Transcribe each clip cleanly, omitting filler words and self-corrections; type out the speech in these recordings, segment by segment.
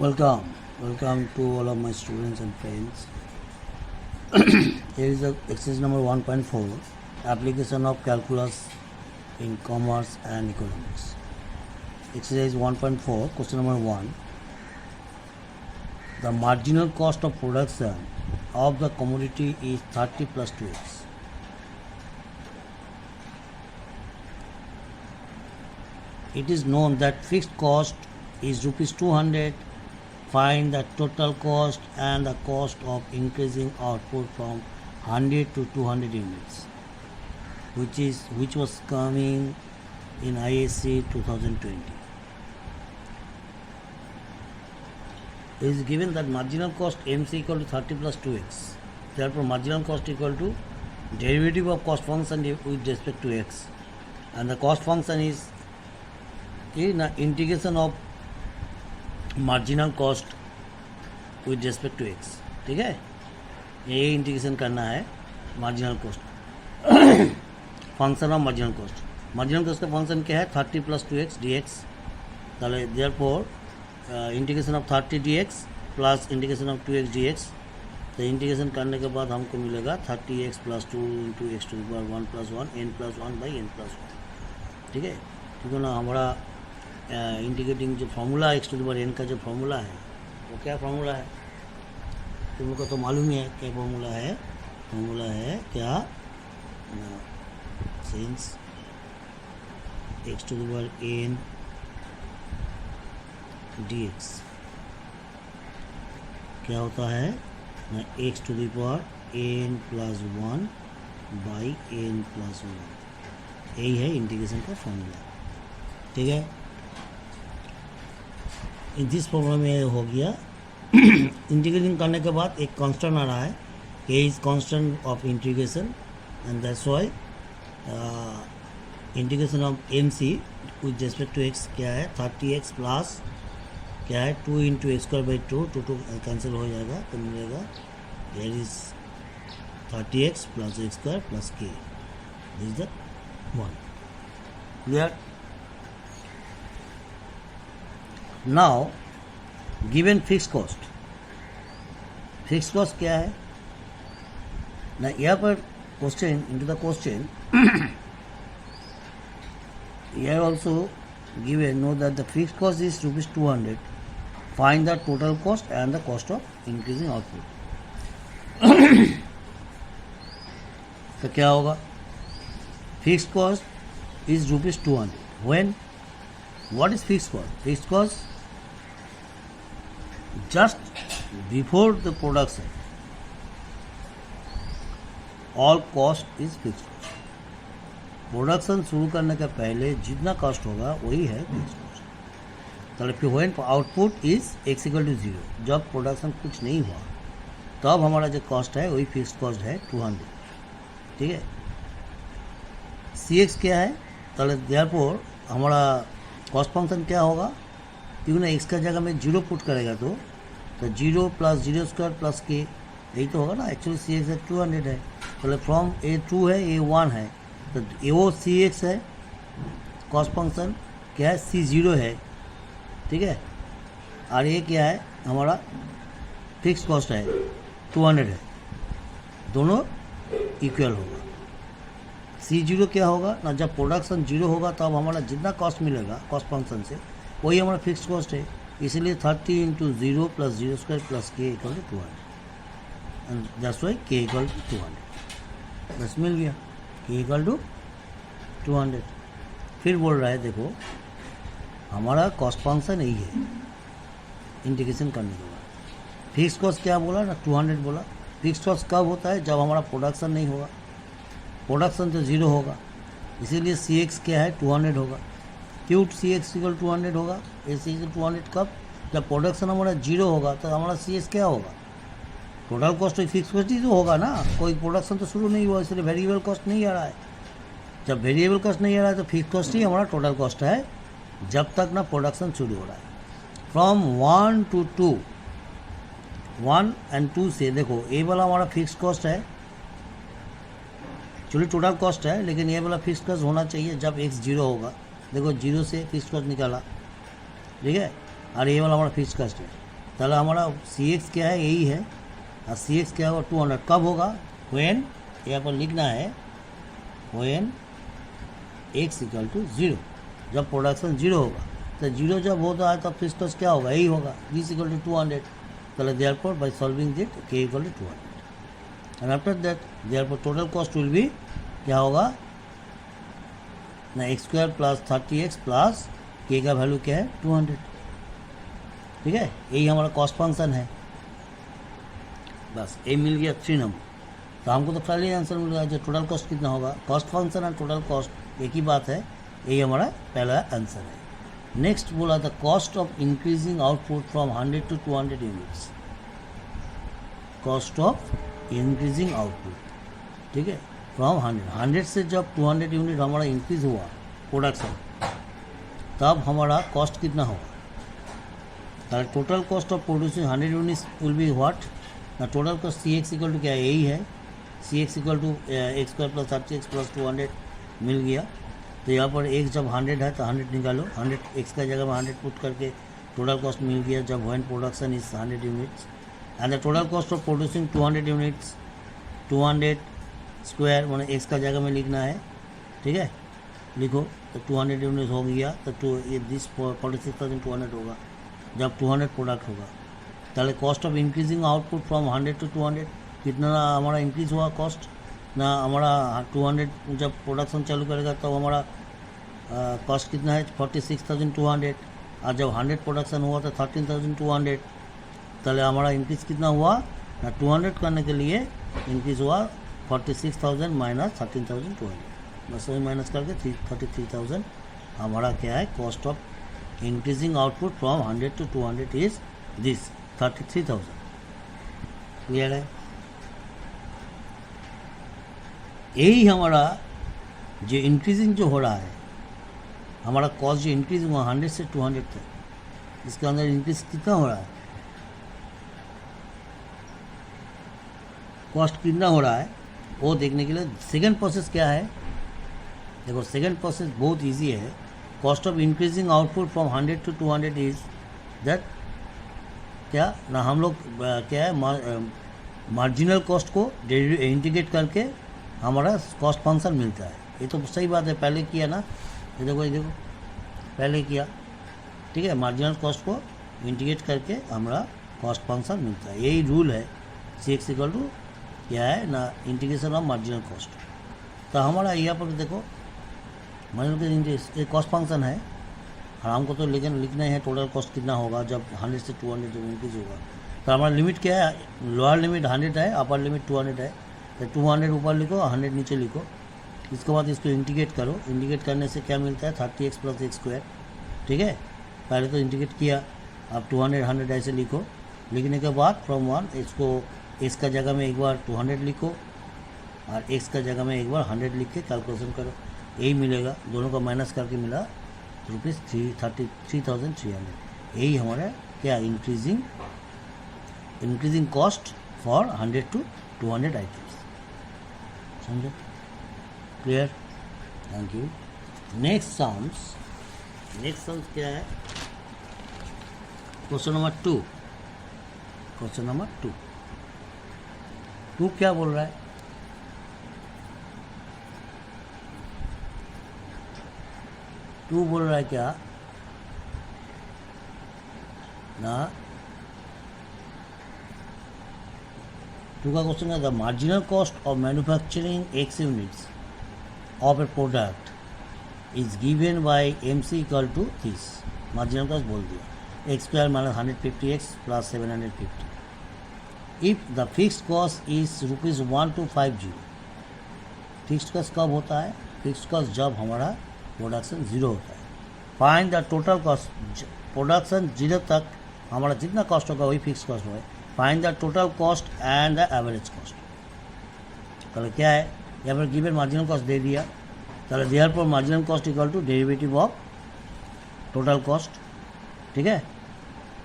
Welcome to all of my students and friends. Here is the exercise number 1.4, application of calculus in commerce and economics. Exercise 1.4, question number 1. The marginal cost of production of the commodity is 30 plus 2x. It is known that fixed cost is rupees 200. Find the total cost and the cost of increasing output from 100 to 200 units, which was coming in ISC 2020. It is given that marginal cost MC equal to 30 plus 2x. Therefore, marginal cost equal to derivative of cost function with respect to x, and the cost function is integration of marginal cost with respect to x. ठीक है, ये integration करना है marginal cost function of marginal cost. Marginal cost का function क्या है? 30 plus 2x dx. তাহলে therefore integration of 30 dx plus integration of 2x dx. तो इंटीग्रेशन करने के बाद हमको मिलेगा 30x plus 2 into x to the power 1 plus 1 n plus 1 by n plus 1. ठीक है, क्योंकि ना हमारा इंटीग्रेटिंग जो formula x to the power n का जो फार्मूला है वो क्या फार्मूला है? तुम लोग को तो मालूम ही है क्या फार्मूला है. फार्मूला है क्या? Since x to the power n d x क्या होता है ना, x to the power n plus 1 by n plus 1. यही है इंटीग्रेशन का फार्मूला. ठीक है, जिस प्रॉब्लम में हो गया इंटीग्रेटिंग करने के बाद एक कांस्टेंट आ रहा है, ये is constant of integration, and that's why integration of M C with respect to X क्या है? 30x प्लस क्या है? 2 into X square by 2 cancel हो जाएगा तो मिलेगा there is 30x plus X square plus K. This is the one. Clear? Now given fix cost. Fix cost क्या है ना, यहाँ पर question into the question here also given know that the fixed cost is rupees 200. Find the total cost and the cost of increasing output. तो क्या होगा? Fixed cost is rupees 200. when what is fixed cost? Fixed cost just before the production, all cost is fixed cost. Production शुरू करने के पहले जितना cost होगा वही है फिक्स्ड कॉस्ट. तो फिर when output is x equal to 0, जब प्रोडक्शन कुछ नहीं हुआ तब हमारा जो कॉस्ट है वही फिक्स्ड कॉस्ट है 200. ठीक है, सी एक्स क्या है? तो देयरफॉर हमारा कॉस्ट फंक्शन क्या होगा? क्योंकि ना एक्स का जगह में 0 पुट करेगा तो 0 प्लस 0 स्क्वायर प्लस के, यही तो होगा ना. एक्चुअली सी एक्स 200 है, तो फ्रॉम ए 2 है ए 1 है, तो ए वो सी एक्स है. कॉस्ट फंक्शन क्या है? सी 0 है. ठीक है, और ये क्या है? हमारा फिक्स कॉस्ट है 200 है. दोनों इक्वल होगा. सी 0 क्या होगा ना, जब प्रोडक्शन 0 होगा तब हमारा जितना कॉस्ट मिलेगा कॉस्ट फंक्शन से वही हमारा फिक्स कॉस्ट है. इसलिए 30 into 0 plus 0 square plus k equal to 200, and that's why k equal to 200. बस मिल गया, के इक्वल टू 200. फिर बोल रहा है देखो हमारा कॉस्ट फंक्शन यही है इंटीग्रेशन करने के बाद. फिक्स कॉस्ट क्या बोला ना, 200 बोला. फिक्स कॉस्ट कब होता है? जब हमारा प्रोडक्शन नहीं होगा. प्रोडक्शन तो 0 होगा, इसीलिए सी एक्स क्या है? 200 होगा. क्यों सी एक्स इक्वल 200 होगा? ए सी इक्वल 200 कब? जब प्रोडक्शन हमारा 0 होगा तो हमारा सी एक्स क्या होगा? टोटल कॉस्ट फिक्स कॉस्ट ही तो होगा ना. कोई प्रोडक्शन तो शुरू नहीं हुआ, इसलिए वेरिएबल कॉस्ट नहीं आ रहा है. जब वेरिएबल कॉस्ट नहीं आ रहा है तो फिक्स कॉस्ट ही हमारा टोटल कॉस्ट है जब तक ना प्रोडक्शन शुरू हो रहा है. फ्रॉम 1 to 2, 1 and 2 से देखो ये वाला हमारा फिक्स कॉस्ट है, चलिए टोटल कॉस्ट है, लेकिन ये वाला फिक्स कॉस्ट होना चाहिए जब x 0 होगा. देखो 0 से फिक्स कॉस्ट निकाला, ठीक है, और ये वाला हमारा फिक्स कॉस्ट है. ताहले हमारा सी एक्स क्या है, यही है, और सी एक्स क्या होगा 200। कब होगा, व्हेन, यहाँ पर लिखना है व्हेन एक्स इक्वल टू 0, जब प्रोडक्शन 0 होगा। तो 0 जब होता है तब फिक्स्ड कॉस्ट क्या होगा, यही होगा, दिस इक्वल टू 200। ताहले therefore by solving it k equal to 200 and after that therefore total cost will be क्या होगा ना, x square plus 30x plus के का वैल्यू क्या है 200। ठीक है, यही हमारा कॉस्ट फंक्शन है। बस ये मिल गया 3 नंबर। तो हमको तो खाली आंसर मिल गया, जो टोटल कॉस्ट कितना होगा, कॉस्ट फंक्शन और टोटल कॉस्ट एक ही बात है, यही हमारा पहला आंसर है। नेक्स्ट बोला था cost of increasing output from 100 to 200 units, cost of increasing output, ठीक है, फ्रॉम 100 से जब 200 यूनिट हमारा इंक्रीज हुआ प्रोडक्शन, तब हमारा कॉस्ट कितना होगा। Total cost of producing 100 units will be what ना, total cost C x equal to क्या है, यही है, C x equal to X square plus 30x plus 200 मिल गया। तो यहाँ पर एक्स जब 100 है तो 100 निकालो, 100 एक्स का जगह में 100 पुट करके टोटल कॉस्ट मिल गया जब when production is 100 units and the total cost of producing 200 units, 200 square मैंने एक्स का जगह में लिखना है, ठीक है, लिखो। तो 200 यूनिट हो गया तो ये दिस 46,200 होगा जब 200 प्रोडक्ट होगा। ताहले cost of increasing output from 100 to 200 कितना हमारा इंक्रीज हुआ कॉस्ट ना, हमारा 200 जब प्रोडक्शन चालू करेगा तब हमारा कॉस्ट कितना है 46,200, और जब 100 प्रोडक्शन हुआ तो 13,200। ताहले हमारा इंक्रीज कितना हुआ ना, 200 करने के लिए इंक्रीज हुआ 46,000 माइनस 13,200, बस वही माइनस करके 33,000 हमारा क्या है cost of increasing output from 100 to 200 is this 33,000। Clear है, यही हमारा जो इंक्रीजिंग जो हो रहा है, हमारा कॉस्ट जो इंक्रीज हुआ 100 से 200 तक, इसके अंदर इंक्रीज कितना हो रहा है, कॉस्ट कितना हो रहा है, वो देखने के लिए सेकेंड प्रोसेस क्या है। देखो सेकेंड प्रोसेस बहुत इजी है, cost of increasing output from 100 to 200 is that क्या ना, हम लोग क्या है मार्जिनल कॉस्ट को इंटीग्रेट करके हमारा कॉस्ट फंक्शन मिलता है। ये तो सही बात है, पहले किया ना, ये देखो पहले किया, ठीक है, मार्जिनल कॉस्ट को इंटीग्रेट करके हमारा कॉस्ट फंक्शन मिलता है, यही रूल है। सी एक्स इक्वल टू क्या है ना, इंटीग्रेशन ऑफ मार्जिनल कॉस्ट। तो हमारा यहाँ पर देखो मार्जिनल कॉस्ट फंक्शन है, और हमको तो लेकिन लिखना है टोटल कॉस्ट कितना होगा जब 100 से 200 जब इंक्रीज होगा। तो हमारा लिमिट क्या है, लोअर लिमिट 100 है, अपर लिमिट 200 है। तो 200 ऊपर लिखो, 100 नीचे लिखो, इसके बाद इसको इंटीग्रेट करो। इंटीग्रेट करने से क्या मिलता है 30x प्लस एक्स स्क्वायर, ठीक है, पहले तो इंटीग्रेट किया, अब 200 100 ऐसे लिखो। लिखने के बाद फ्रॉम 1 इसको एक्स का जगह में एक बार 200 लिखो और एक्स का जगह में एक बार 100 लिख के कैलकुलेशन करो, यही मिलेगा, दोनों का माइनस करके मिला ₹33,300। यही हमारा क्या increasing cost for 100 to 200 items. समझो, clear, thank you. Next sums क्या है, क्वेश्चन नंबर 2। क्वेश्चन नंबर 2 क्या बोल रहा है, टू बोल रहा है क्या ना, टू का क्वेश्चन है the marginal cost of manufacturing x units of a product is given by MC equal to this. Marginal cost बोल दिया x square minus 150x plus 750। If the fixed cost is ₹1250। Fixed cost कब होता है, fixed cost जब हमारा production 0 होता है। Find the total cost, production 0 तक हमारा जितना कॉस्ट होगा वही फिक्स कॉस्ट होगा। Find the total cost and the average cost. तो क्या है, यहाँ पर गिवन मार्जिनल कॉस्ट दे दिया, तो therefore marginal cost equal to derivative of total cost, ठीक है,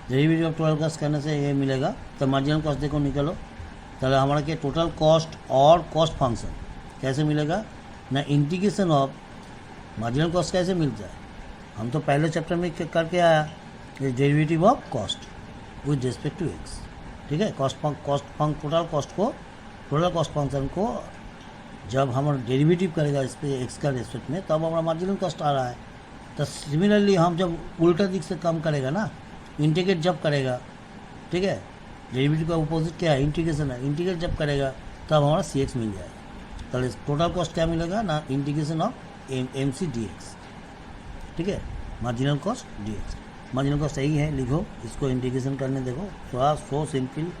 डेरिवेटिव ऑफ टोटल कॉस्ट करने से ये मिलेगा। तो मार्जिनल कॉस्ट देखो निकालो, तो हमारा क्या टोटल कॉस्ट और कॉस्ट फंक्शन कैसे मिलेगा ना, इंटीग्रेशन ऑफ मार्जिनल कॉस्ट कैसे मिलता है, हम तो पहले चैप्टर में करके आया, derivative of cost, with respect to x. ठीक है, टोटल कॉस्ट फंक्शन को जब हम डेरिवेटिव करेगा इस पे एक्स का रेस्पेक्ट में, तब हमारा मार्जिनल कॉस्ट आ रहा है। तो सिमिलरली हम जब उल्टा दिख से कम करेगा ना, इंटीग्रेट जब करेगा, ठीक है, डेरिवेटिव का अपोजिट क्या है, इंटीग्रेशन है, इंटीग्रेट जब करेगा तब हमारा सी एक्स मिल जाएगा। तो टोटल कॉस्ट क्या मिलेगा ना, integration of M C d x. ठीक है, marginal cost d x. Marginal cost सही है, लिखो इसको, इंटीग्रेशन करने देखो, थोड़ा सो सिंपल।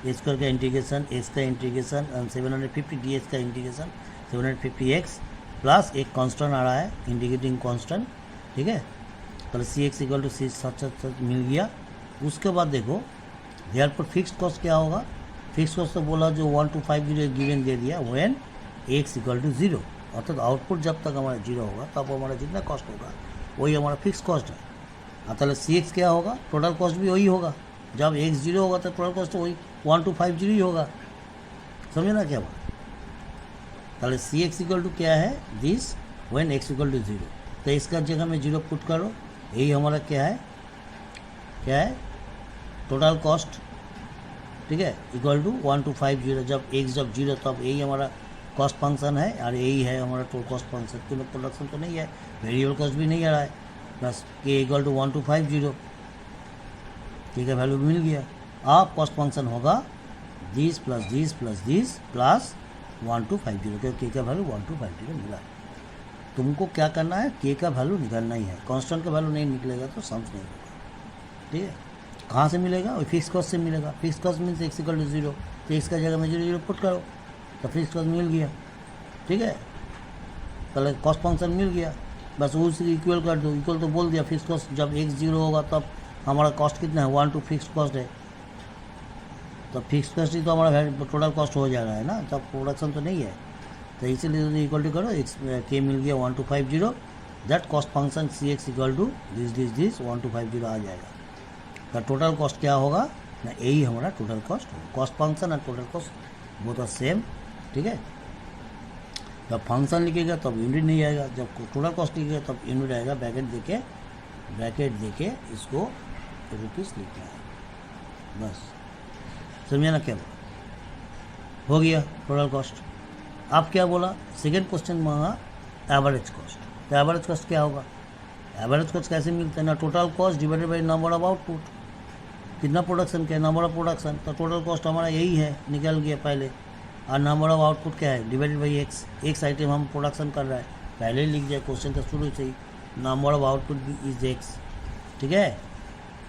ए स्क्वायर का इंटीग्रेशन, एक्स का इंटीग्रेशन, 750 डी एक्स का इंटीग्रेशन, 750 एक्स प्लस एक कांस्टेंट आ रहा है, इंटीग्रेटिंग कांस्टेंट। ठीक है, तो C x equal to C such मिल गया। उसके बाद देखो हेयर पर फिक्स कॉस्ट क्या होगा। फिक्स कॉस्ट तो बोला जो 1250 गिवन दे दिया, व्हेन एक्स इक्वल टू 0, अर्थात आउटपुट जब तक हमारा 0 होगा तब हमारा जितना कॉस्ट होगा वही हमारा फिक्स कॉस्ट है। अतः सी एक्स क्या होगा, टोटल कॉस्ट भी वही होगा। जब एक्स 0 होगा तो टोटल कॉस्ट वही 1250 ही होगा। समझे ना क्या बात। ताहले सी एक्स इक्वल टू क्या है, this when x equal to 0। तो इसका जगह में 0 पुट करो, यही हमारा क्या है, टोटल कॉस्ट। ठीक है, इक्वल टू 1250। जब एक्स जब 0 तब यही हमारा कॉस्ट फंक्शन है, और यही है हमारा टोटल कॉस्ट फंक्शन। तो प्रोडक्शन तो नहीं है, वेरिएबल कॉस्ट भी नहीं आ रहा है। प्लस के इक्वल टू 1250, के का वैल्यू मिल गया। अब कॉस्ट फंक्शन होगा this plus this plus this plus 1250, क्योंकि के का वैल्यू 1250 मिला। तुमको क्या करना है, के का वैल्यू निकालना ही है। कांस्टेंट का वैल्यू नहीं निकलेगा तो सम्स नहीं होगा। ठीक है, कहाँ से मिलेगा, वही फिक्स कॉस्ट से मिलेगा। Fix cost means x equal to 0, तो एक्स का जगह में 0 पुट करो तो फिक्स कॉस्ट मिल गया। ठीक है, पहले कॉस्ट फंक्शन मिल गया, बस उसी इक्वल कर दो। इक्वल तो बोल दिया, फिक्स कॉस्ट जब एक्स 0 होगा तब हमारा कॉस्ट कितना है, 1 टू फिक्स कॉस्ट है। तो फिक्स कॉस्ट ही तो हमारा टोटल कॉस्ट हो जा रहा है ना, तब प्रोडक्शन तो नहीं है। तो इसीलिए इक्वल टू करो, एक्स के मिल गया 1250, that cost function C x equal to this 1250 आ जाएगा। तो टोटल कॉस्ट क्या होगा ना, यही हमारा टोटल कॉस्ट होगा। कॉस्ट फंक्शन और total cost both are same. ठीक है, जब फंक्शन लिखेगा तब यूनिट नहीं आएगा, जब टोटल कॉस्ट लिखेगा तब यूनिट आएगा। ब्रैकेट देके इसको रुपीस लिखना है, बस। समझे ना क्या बोला, हो गया टोटल कॉस्ट। आप क्या बोला, सेकेंड क्वेश्चन मांगा एवरेज कॉस्ट। तो एवरेज कॉस्ट क्या होगा, एवरेज कॉस्ट कैसे मिलता है ना, total cost divided by number of output. कितना प्रोडक्शन क्या, नंबर ऑफ प्रोडक्शन, तो टोटल कॉस्ट हमारा यही है, निकल गया पहले। और नंबर ऑफ आउटपुट क्या है, divided by x. X item हम प्रोडक्शन कर रहा है, पहले ही लिख दिया क्वेश्चन का शुरू से ही, नंबर ऑफ आउटपुट भी इज एक्स। ठीक है,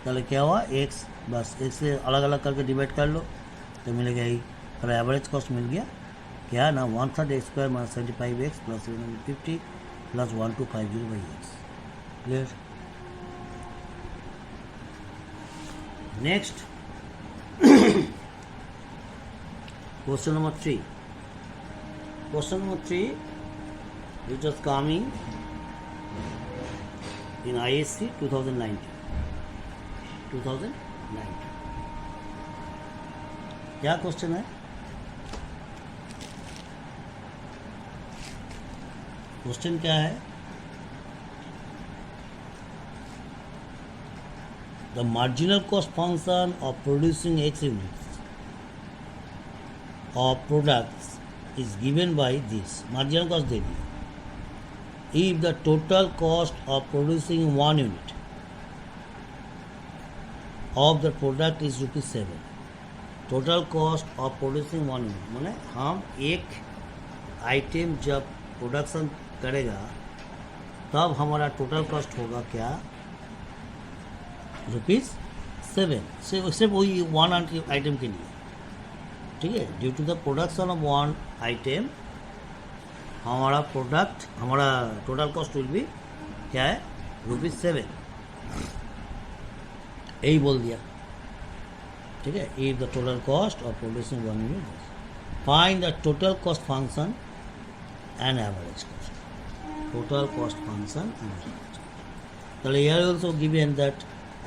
चलो क्या हुआ, एक्स, बस एक्स से अलग अलग करके डिवाइड कर लो तो मिलेगा यही। और एवरेज कॉस्ट मिल गया क्या ना, 1/3 x square minus 75 x plus 750 plus 1250 by x. Clear. Next question number 3. Question number 3, which was coming in ISC 2019. क्या क्वेश्चन है, क्वेश्चन क्या है, the marginal cost function of producing X units of products is given by this. Marginal cost they the. If the total cost of producing 1 unit of the product is ₹7, total cost of producing 1 unit माने हम एक item जब production करेगा तब हमारा total cost होगा क्या, ₹7। सिर्फ वही 1 आइटम के लिए। ठीक है, due to the production of 1 item हमारा टोटल कॉस्ट विल बी क्या है, ₹7। यही बोल दिया। ठीक है, if the total cost of producing 1 unit, find the total cost function and average cost. Total cost function and average. तो here also given that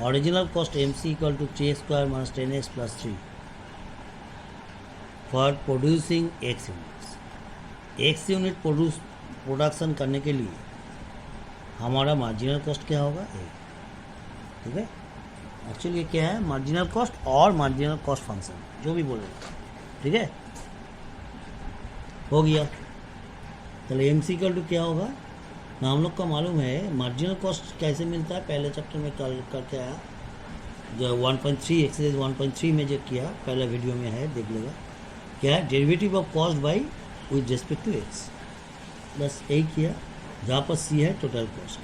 original cost MC equal to 3x square minus 10x plus 3 for producing X units. X unit production करने के लिए हमारा marginal cost क्या होगा, 1। ठीक है, actually ये क्या है, मार्जिनल कॉस्ट और मार्जिनल कॉस्ट फंक्शन, जो भी बोलेगा, ठीक है, हो गया। चलो एम सी टू क्या होगा ना, हम लोग का मालूम है मार्जिनल कॉस्ट कैसे मिलता है, पहले चैप्टर में करके आया, जो 1.3 एक्सरसाइज 1.3 में जो किया, पहला वीडियो में है, देख लेगा। क्या है, derivative of cost by with respect to x, बस यही किया, जहाँ पर सी है टोटल कॉस्ट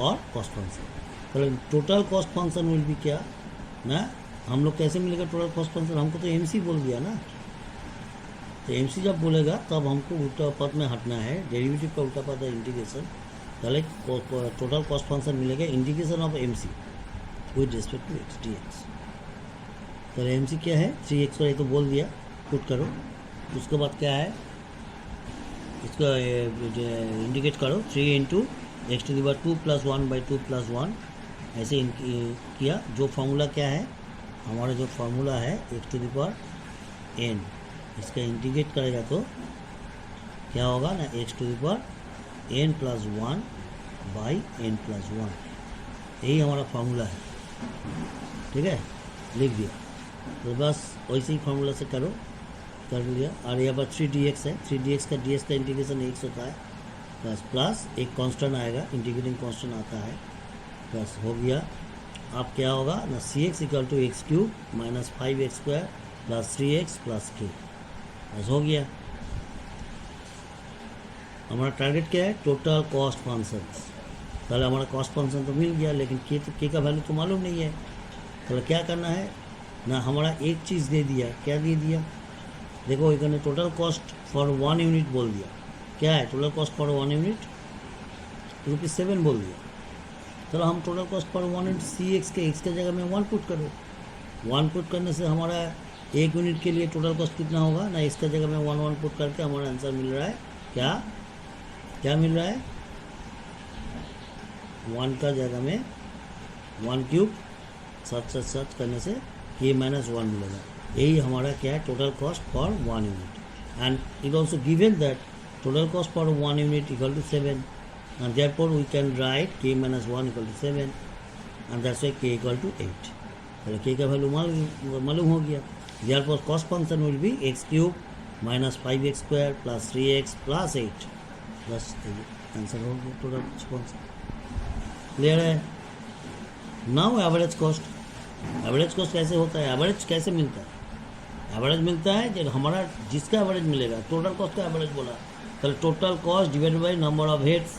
और कॉस्ट फंक्शन। तो टोटल कॉस्ट फंक्शन विल भी क्या ना, हम लोग कैसे मिलेगा टोटल कॉस्ट फंक्शन, हमको तो एम सी बोल दिया ना, तो एम सी जब बोलेगा तब हमको उल्टा पद में हटना है, डेरिवेटिव का उल्टा पद है इंटीग्रेशन, पहले टोटल कॉस्ट फंक्शन मिलेगा integration of M C with respect to x d x. तो एम सी क्या है, 3x का, ये तो बोल दिया, पुट करो, उसके बाद क्या है, इसको इंडिकेट करो, 3 into x to the power 2 + 1 / 2 + 1, ऐसे किया। जो फार्मूला क्या है, हमारा जो फार्मूला है x to the power n, इसका इंटीग्रेट करेगा तो क्या होगा ना, x to the power n + 1 / n + 1, यही हमारा फार्मूला है, ठीक है, लिख दिया। तो बस वैसे ही फार्मूला से करो, कर लिया। और यहाँ पर 3dx है, 3dx का dx का इंटीग्रेशन x होता है, बस प्लस एक कांस्टेंट आएगा, इंटीग्रेटिंग कांस्टेंट आता है, बस हो गया। अब क्या होगा ना, cx = x³ - 5x² + 3x + k, बस हो गया। हमारा टारगेट क्या है, टोटल कॉस्ट फंक्शन। पहले हमारा कॉस्ट फंक्शन तो मिल गया, लेकिन के का वैल्यू तो मालूम नहीं है, तो क्या करना है ना, हमारा एक चीज़ दे दिया, क्या दे दिया, देखो इन्होंने टोटल कॉस्ट फॉर 1 यूनिट बोल दिया, क्या है टोटल कॉस्ट फॉर 1 यूनिट, ₹7 बोल दिया। चलो हम total cost for 1 unit C x के जगह में 1 पुट करो, 1 पुट करने से हमारा 1 यूनिट के लिए टोटल कॉस्ट कितना होगा ना, इसका जगह में 1 पुट करके हमारा आंसर मिल रहा है, क्या मिल रहा है, 1 का जगह में 1³ सर्च करने से ये -1 मिलेगा, यही हमारा क्या है total cost for 1 unit. And it also given that total cost for 1 unit = 7, and therefore we can write k - 1 = 7, and that's why k = 8। पहले k का वैल्यू मालूम हो गया, therefore cost function will be x³ - 5x² + 3x + 8, बस answer हो गया total cost function. Clear है। Now average cost, average cost कैसे होता है, एवरेज कैसे मिलता है, एवरेज मिलता है जब हमारा जिसका एवरेज मिलेगा, टोटल कॉस्ट का एवरेज बोला, तो total cost divided by number of heads,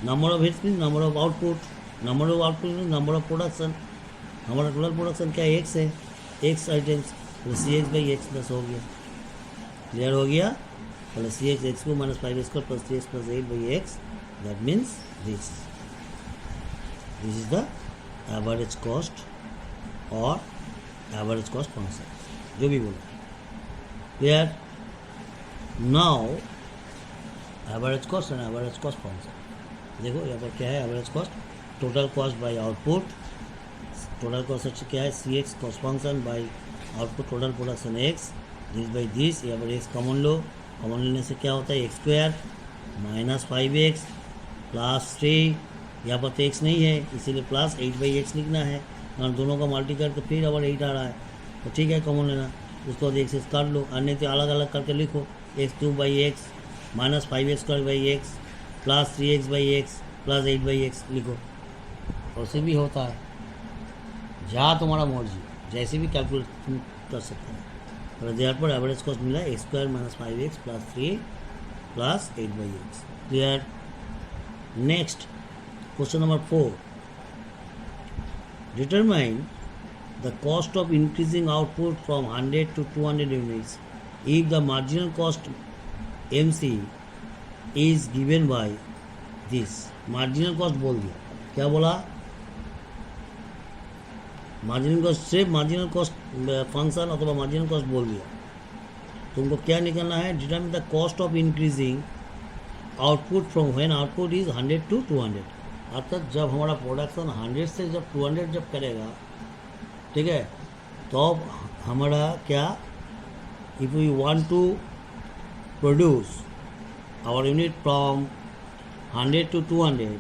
number of heads mean number of output, number of output mean number of production, हमारा टोटल प्रोडक्शन क्या है, x है, x आइटम्स, तो CX/x प्लस हो गया, क्लियर हो गया। पहले CX x³ - 5x² + 3x + 8/x, that means this is the average cost और एवरेज कॉस्ट फंक्शन, जो भी बोला, clear. Now average cost and average cost function, देखो यहाँ पर क्या है, average cost total cost by output, total cost क्या है, CX cost function by output total production x, this by this, यहाँ पर x कॉमन लो, कॉमन लेने से क्या होता है, x² - 5x + 3, यहाँ पर तो x नहीं है इसीलिए +8/x लिखना है, और दोनों का मल्टी करके फिर अगर 8 आ रहा है तो ठीक है, कॉमन लेना, उसको बाद एक्सेस कर लो, अन्य तो अलग अलग करके लिखो, x³ - 5x² + 3x/x + 8/x लिखो, और से भी होता है, जहाँ तुम्हारा मर्जी, जैसे भी कैलकुलेट तुम कर सकते हैं। तो देयर पर एवरेज कॉस्ट मिला x² - 5x + 3 + 8/x, clear. Next question number 4, determine the cost of increasing output from 100 to 200 units if the marginal cost MC is given by this। marginal cost बोल दिया, क्या बोला, मार्जिनल कॉस्ट, सिर्फ marginal cost function अथवा marginal cost बोल दिया, तुमको क्या निकालना है, determine the cost of increasing output from when output is 100 to 200, अर्थात जब हमारा प्रोडक्शन 100 से जब 200 जब करेगा, ठीक है, तो अब हमारा क्या, if we want to produce our unit from 100 to 200,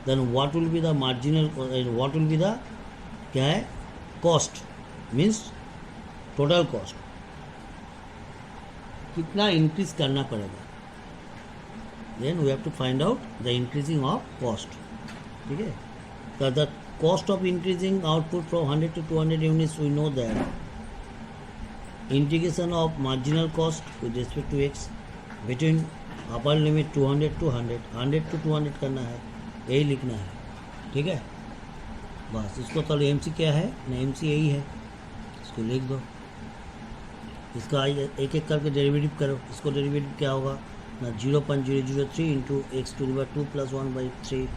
then what will be the marginal, what will be the क्या है, कॉस्ट मीन्स टोटल कॉस्ट कितना इंक्रीज करना पड़ेगा, then we have to find out the increasing of cost. ठीक है, तो the cost of increasing output from 100 to 200 units, we know that integration of marginal cost with respect to x between upper limit 200 to 100, 100 to 200 करना है, यही लिखना है. ठीक है, बस इसको तो एम सी क्या है ना, एम सी यही है, इसको लिख दो. इसका एक एक करके डेरिवेटिव करो. इसको डेरिवेटिव क्या होगा ना, 0.003 इंटू एक्स टू द 2 + 1/3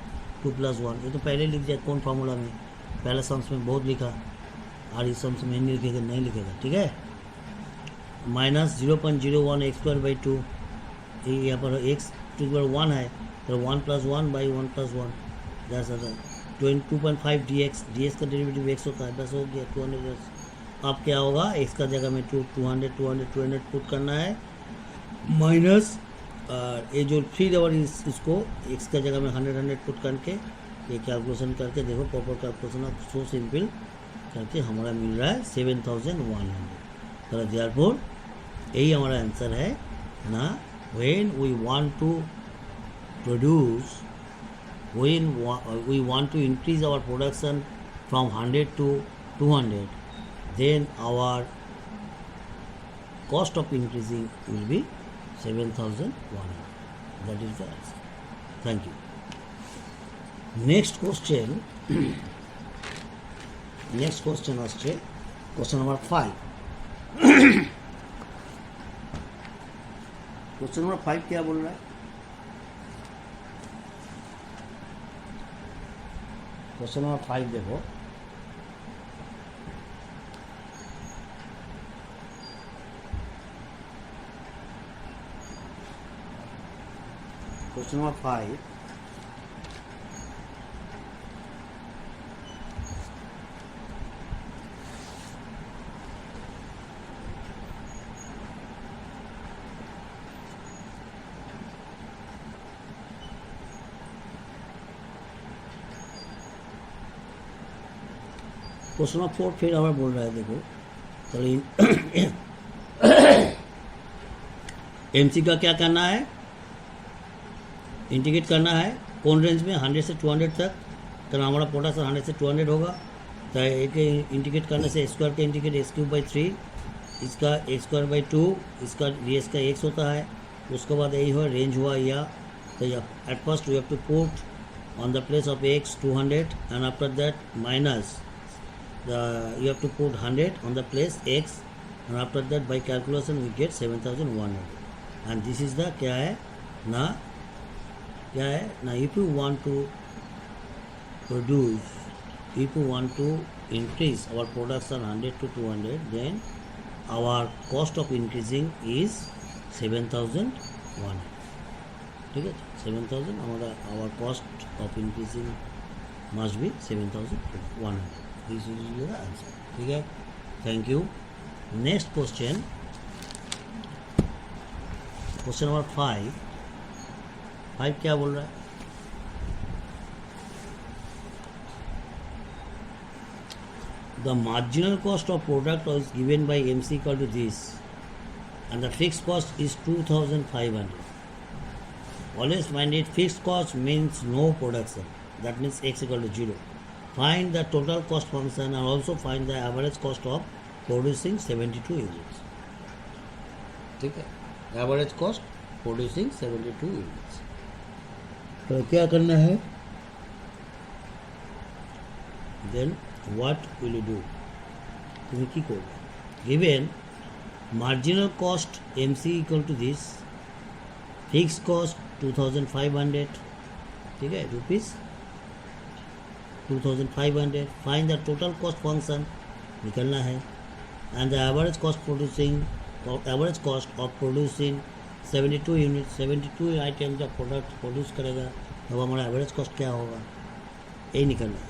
2 + 1. ये तो पहले लिख जाए कौन फार्मूला में, पहला सम्स में बहुत लिखा, और इस सम्स में नहीं लिखेगा, नहीं लिखेगा. ठीक है, माइनस 0.01 x²/2, ये यहाँ पर एक्स टू द 1 है, तो 1 + 1/1 + 1 जैसा 2.5 dx, dx का डेरिवेटिव x होता है. बस हो गया 200. अब क्या होगा, x का जगह में 200 पुट करना है, माइनस ये जो 3 और इसको x का जगह में 100 पुट करके ये कैलकुलेशन करके देखो, proper calculation of so simple करके हमारा मिल रहा है 7100. तो देयरफॉर यही हमारा आंसर है ना. When we want to produce, when we want to increase our production from 100 to 200, then our cost of increasing will be 7100. That is the answer. Thank you. Next question. Next question আসছে, question number 5. question number 5 क्या बोल रहा है? Question number 5 देखो. Question number 5, question number 4 फिर हमें बोल रहा है. देखो चलिए, एमसी का क्या करना है, इंटीग्रेट करना है कौन रेंज में, 100 से 200 तक. तो हमारा प्रोडक्शन 100 से 200 होगा, तो एक इंटीग्रेट करने से स्क्वायर का इंटीग्रेट x³ 3, इसका x²/2, इसका ds का x होता है. उसके बाद यही हुआ रेंज हुआ या, तो at first we have to put on the place of x 200, and after that minus you have to put 100 on the place x, and after that by calculation we get 7100. and this is the क्या है ना, क्या है ना, if you want to produce, if you want to increase our production 100 to 200, then our cost of increasing is 7100. ठीक है, 7000 हमारा, our cost of increasing must be 7100. This is your answer. ठीक है, thank you. Next question, question number 5 क्या बोल रहा है, the marginal cost of product is given by MC equal to this, and the fix cost is 2500. Always find it. Fix cost means no production, that means x equal to 0. Find the total cost function and also find the average cost of producing 72 units. ठीक है, average cost producing 72 units. तो क्या करना है, then what will you do? तुम्हें की करना, given marginal cost MC equal to this, fixed cost 2500, ठीक है, rupees 2500. Find the total cost function निकलना है, and the average cost of producing 72 unit, 72 item जब प्रोडक्ट प्रोड्यूस करेगा तब हमारा एवरेज कॉस्ट क्या होगा, यही निकलना है.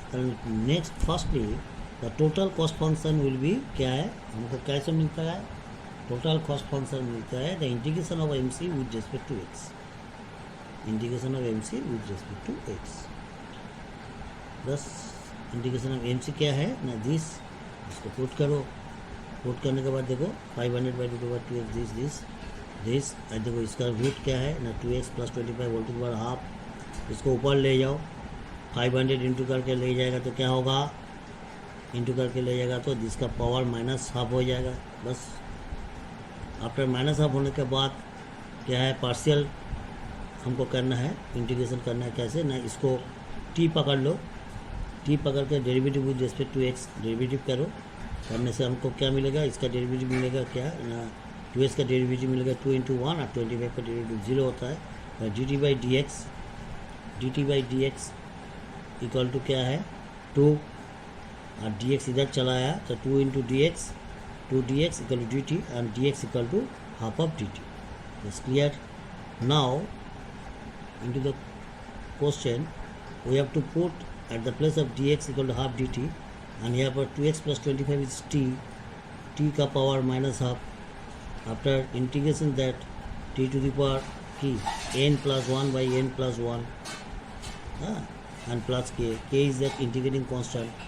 Next, firstly the total cost function will be क्या है, हमको कैसे मिलता है, टोटल कॉस्ट फंक्शन मिलता है the integration of MC with respect to x, integration of MC with respect to x. बस इंटीग्रेशन ऑफ एम से क्या है ना दिस, इसको पुट करो, पुट करने के बाद देखो 500 by root over 2x this देखो इसका रूट क्या है ना 2x plus 25 whole to the power half, इसको ऊपर ले जाओ, 500 इंटू करके ले जाएगा तो क्या होगा, इंटू करके ले जाएगा तो जिसका पावर माइनस हाफ हो जाएगा। बस आफ्टर माइनस हाफ होने के बाद क्या है, पार्शियल हमको करना है, इंटीग्रेशन करना है। कैसे ना, इसको टी पकड़ लो, टी पकड़ के derivative with respect to x derivative करो, करने से हमको क्या मिलेगा, इसका डेरिवेटिव मिलेगा क्या ना 2x का डेरिवेटिव मिलेगा 2 इंटू 1 और 25 का डेरिवेटिव 0 होता है। और d t by d x equal to क्या है 2, और डी एक्स इधर चला आया तो 2 into d x, 2dx equal to d t and d x equal to half of d t. It's clear. Now into the question we have to put at the place of dx equal to half dt, and here पर 2x plus 25 is t का power minus half, after integration that t to the power की n plus 1 by n plus 1 and plus k is the integrating constant,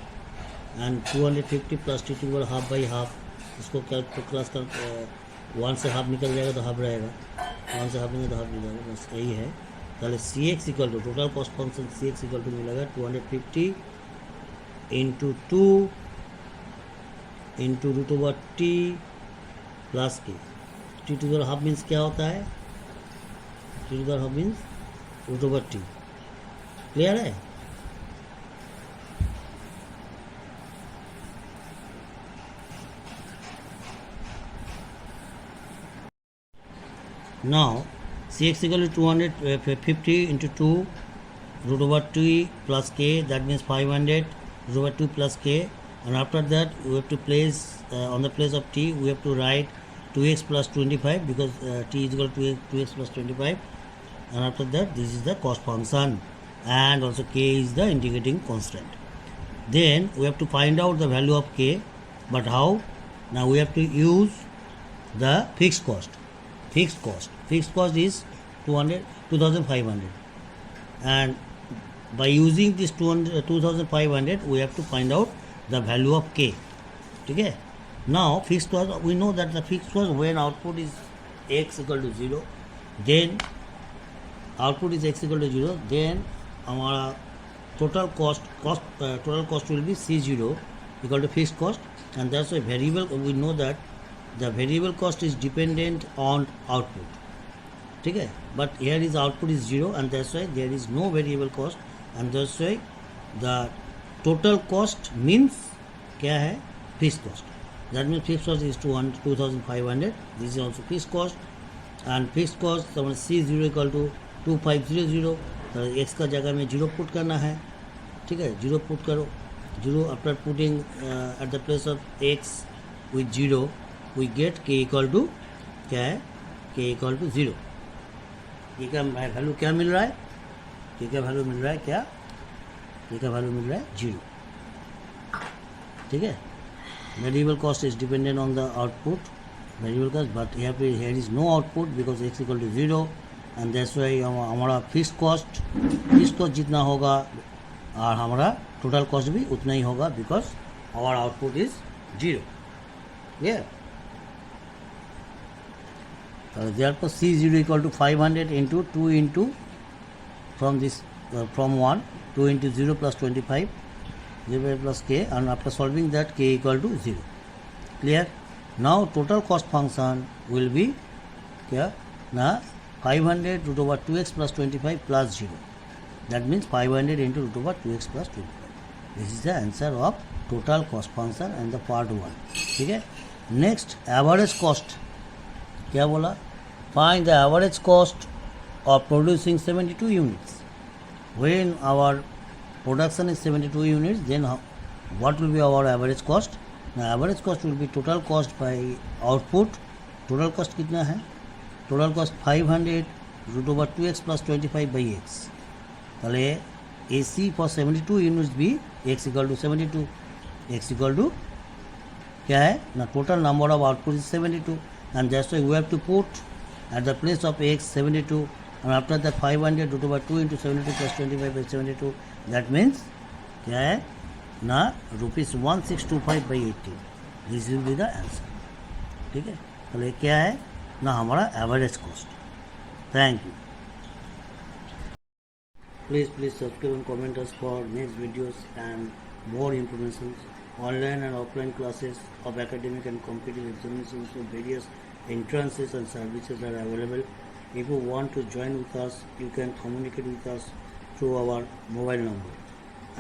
and 250 plus t to the power half by half, इसको क्या तो class का 1 से half निकल जाएगा तो half रहेगा, 1 से हाफ निकल तो हाफ निकल जाएगा, बस यही है। ताले C x equal to total cost function C x equal to मिलेगा 250 into 2 into root over T plus K, T to the half means क्या होता है, T to the half means root over T. Clear है। Now Cx equal to 250 into 2 root over t plus k, that means 500 root over 2 plus k, and after that we have to place on the place of t we have to write 2x plus 25 because t is equal to 2x plus 25, and after that this is the cost function and also k is the integrating constant. Then we have to find out the value of k, but how? Now we have to use the fixed cost. Fixed cost is 2500, and by using this 2500 we have to find out the value of k. ठीक है। Now fixed cost, we know that the fixed cost when output is x equal to 0, then output is x equal to 0, then हमारा total cost will be C0 equal to fixed cost, and that's why variable, we know that the variable cost is dependent on output. ठीक है, but here is output is 0 and that's why there is no variable cost, and that's why the total cost means क्या है, fixed cost. That means fixed cost is 2500. This is also fixed cost, and fixed cost C0 equal to 2500. तो x का जगह में 0 put करना है। ठीक है, 0 पुट करो, 0 after putting at the place of x with 0 we get k equal to क्या है, k equal to 0। k का वैल्यू क्या मिल रहा है, k का वैल्यू मिल रहा है क्या, k का वैल्यू मिल रहा है 0। ठीक है, variable cost is dependent on the output, variable cost, but here is no output because x equal to 0, and that's why हमारा फिक्स कॉस्ट जितना होगा और हमारा टोटल कॉस्ट भी उतना ही होगा बिकॉज आवर आउटपुट इज 0। ये therefore C0 equal to 500 into 2 into from 1 2 into 0 plus 25 0 plus k, and after solving that k equal to 0. Clear? Now total cost function will be क्या ना 500 root over 2x plus 25 plus 0, that means 500 into root over 2x plus 25. This is the answer of total cost function and the part 1. ठीक है। Next average cost क्या बोला, find the average cost of producing 72 units. When our production is 72 units, then what will be our average cost. Average cost will be total cost by output. Total cost कितना है, total cost 500 root over 2x plus 25 by x. তাহলে AC for 72 units भी x equal to 72, x equal to क्या है ना total number of output is 72, and that's why we have to put at the place of x 72, and after that 500 root over 2 into 72 plus 25 by 72, that means क्या है ना ₹1625/80. This will be the answer. ठीक है, तो ये क्या है ना हमारा average cost. Thank you. Please subscribe and comment us for next videos and more information. Online and offline classes of academic and competitive examinations of various entrances and services are available. If you want to join with us, you can communicate with us through our mobile number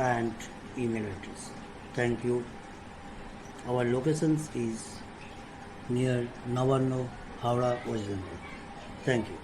and email address. Thank you. Our locations is near Navarno, Howrah, West Bengal. Thank you.